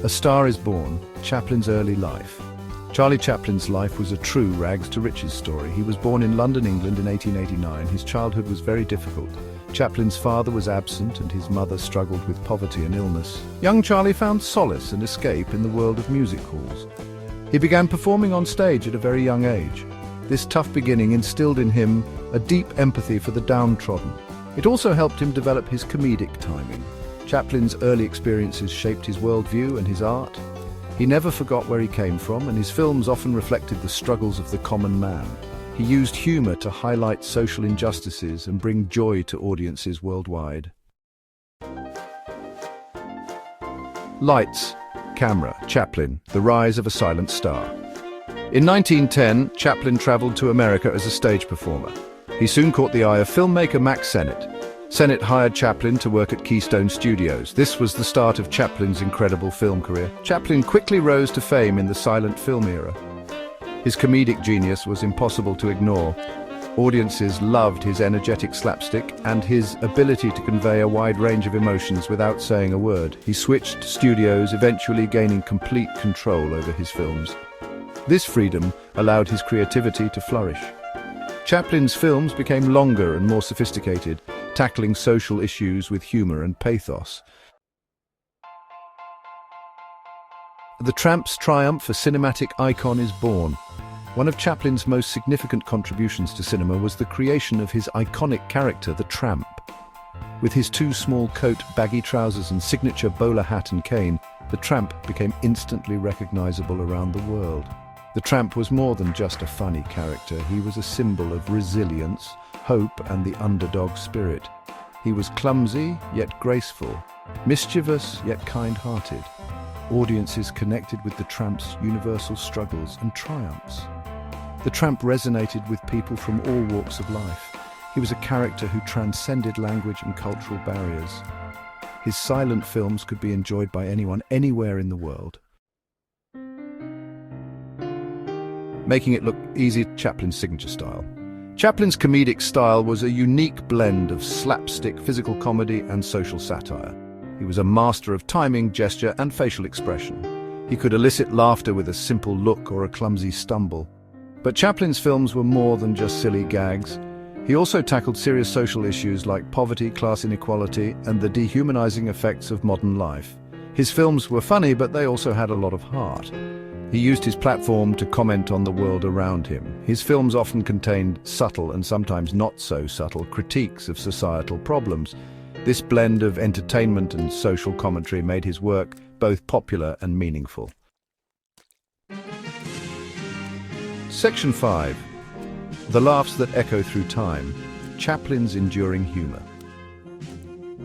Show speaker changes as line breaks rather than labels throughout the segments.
A Star is Born, Chaplin's early life. Charlie Chaplin's life was a true rags-to-riches story. He was born in London, England in 1889. His childhood was very difficult. Chaplin's father was absent and his mother struggled with poverty and illness. Young Charlie found solace and escape in the world of music halls. He began performing on stage at a very young age. This tough beginning instilled in him a deep empathy for the downtrodden. It also helped him develop his comedic timing. Chaplin's early experiences shaped his worldview and his art. He never forgot where he came from, and his films often reflected the struggles of the common man. He used humor to highlight social injustices and bring joy to audiences worldwide. Lights, camera, Chaplin, the rise of a silent star. In 1910, Chaplin traveled to America as a stage performer. He soon caught the eye of filmmaker Max Sennett. Sennett hired Chaplin to work at Keystone Studios. This was the start of Chaplin's incredible film career. Chaplin quickly rose to fame in the silent film era. His comedic genius was impossible to ignore. Audiences loved his energetic slapstick and his ability to convey a wide range of emotions without saying a word. He switched studios, eventually gaining complete control over his films. This freedom allowed his creativity to flourish. Chaplin's films became longer and more sophisticated, tackling social issues with humor and pathos. The Tramp's triumph, a cinematic icon, is born. One of Chaplin's most significant contributions to cinema was the creation of his iconic character, the Tramp. With his too small coat, baggy trousers and signature bowler hat and cane, the Tramp became instantly recognizable around the world. The Tramp was more than just a funny character. He was a symbol of resilience, hope, and the underdog spirit. He was clumsy, yet graceful, mischievous, yet kind-hearted. Audiences connected with the Tramp's universal struggles and triumphs. The Tramp resonated with people from all walks of life. He was a character who transcended language and cultural barriers. His silent films could be enjoyed by anyone, anywhere in the world. Making it look easy, Chaplin's signature style. Chaplin's comedic style was a unique blend of slapstick, physical comedy, and social satire. He was a master of timing, gesture, and facial expression. He could elicit laughter with a simple look or a clumsy stumble. But Chaplin's films were more than just silly gags. He also tackled serious social issues like poverty, class inequality, and the dehumanizing effects of modern life. His films were funny, but they also had a lot of heart. He used his platform to comment on the world around him. His films often contained subtle and sometimes not so subtle critiques of societal problems. This blend of entertainment and social commentary made his work both popular and meaningful. Section 5. The laughs that echo through time. Chaplin's enduring humor.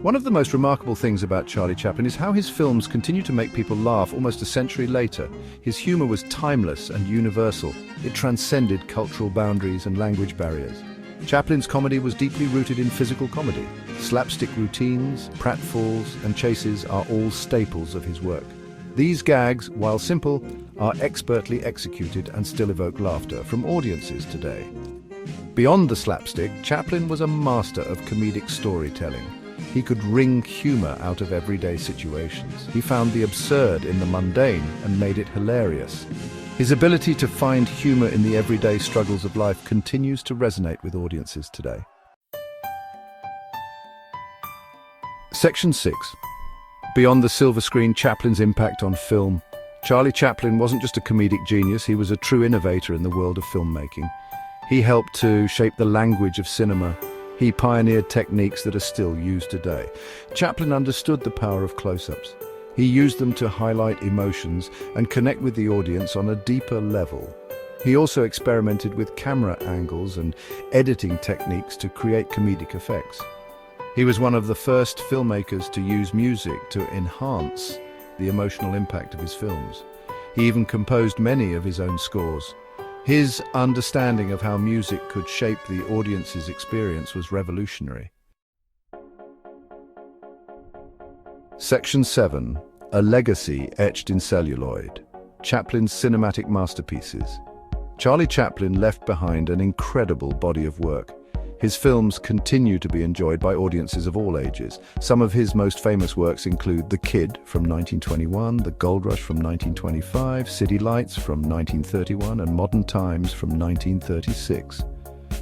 One of the most remarkable things about Charlie Chaplin is how his films continue to make people laugh almost a century later. His humor was timeless and universal. It transcended cultural boundaries and language barriers. Chaplin's comedy was deeply rooted in physical comedy. Slapstick routines, pratfalls, and chases are all staples of his work. These gags, while simple, are expertly executed and still evoke laughter from audiences today. Beyond the slapstick, Chaplin was a master of comedic storytelling. He could wring humor out of everyday situations. He found the absurd in the mundane and made it hilarious. His ability to find humor in the everyday struggles of life continues to resonate with audiences today. Section 6. Beyond the silver screen, Chaplin's impact on film. Charlie Chaplin wasn't just a comedic genius, he was a true innovator in the world of filmmaking. He helped to shape the language of cinema. He pioneered techniques that are still used today. Chaplin understood the power of close-ups. He used them to highlight emotions and connect with the audience on a deeper level. He also experimented with camera angles and editing techniques to create comedic effects. He was one of the first filmmakers to use music to enhance the emotional impact of his films. He even composed many of his own scores. His understanding of how music could shape the audience's experience was revolutionary. Section 7. A legacy etched in celluloid. Chaplin's cinematic masterpieces. Charlie Chaplin left behind an incredible body of work. His films continue to be enjoyed by audiences of all ages. Some of his most famous works include The Kid from 1921, The Gold Rush from 1925, City Lights from 1931, and Modern Times from 1936.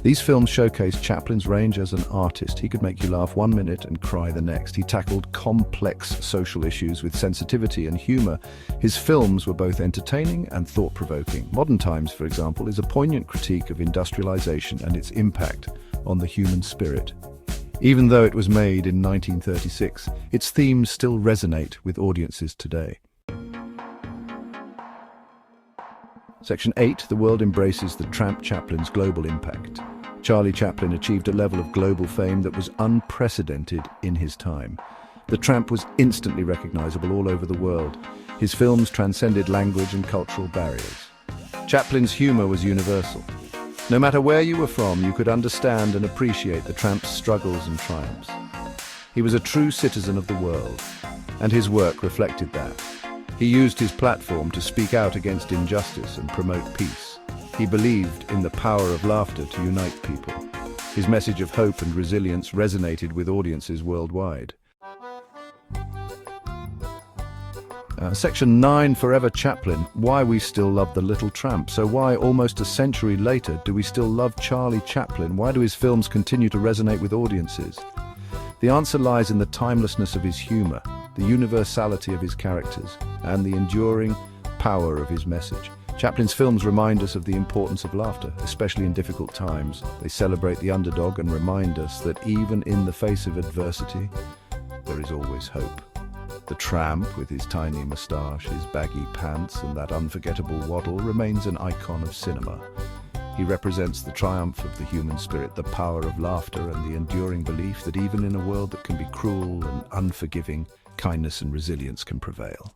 These films showcase Chaplin's range as an artist. He could make you laugh 1 minute and cry the next. He tackled complex social issues with sensitivity and humor. His films were both entertaining and thought-provoking. Modern Times, for example, is a poignant critique of industrialization and its impact on the human spirit. Even though it was made in 1936, its themes still resonate with audiences today. Section 8. The world embraces the tramp Chaplin's global impact. Charlie Chaplin achieved a level of global fame that was unprecedented in his time. The tramp was instantly recognizable all over the world. His films transcended language and cultural barriers. Chaplin's humor was universal. No matter where you were from, you could understand and appreciate the tramp's struggles and triumphs. He was a true citizen of the world, and his work reflected that. He used his platform to speak out against injustice and promote peace. He believed in the power of laughter to unite people. His message of hope and resilience resonated with audiences worldwide. Section 9, Forever Chaplin, why we still love the little tramp. So why, almost a century later, do we still love Charlie Chaplin? Why do his films continue to resonate with audiences? The answer lies in the timelessness of his humor, the universality of his characters, and the enduring power of his message. Chaplin's films remind us of the importance of laughter, especially in difficult times. They celebrate the underdog and remind us that even in the face of adversity, there is always hope. The tramp, with his tiny moustache, his baggy pants, and that unforgettable waddle, remains an icon of cinema. He represents the triumph of the human spirit, the power of laughter, and the enduring belief that even in a world that can be cruel and unforgiving, kindness and resilience can prevail.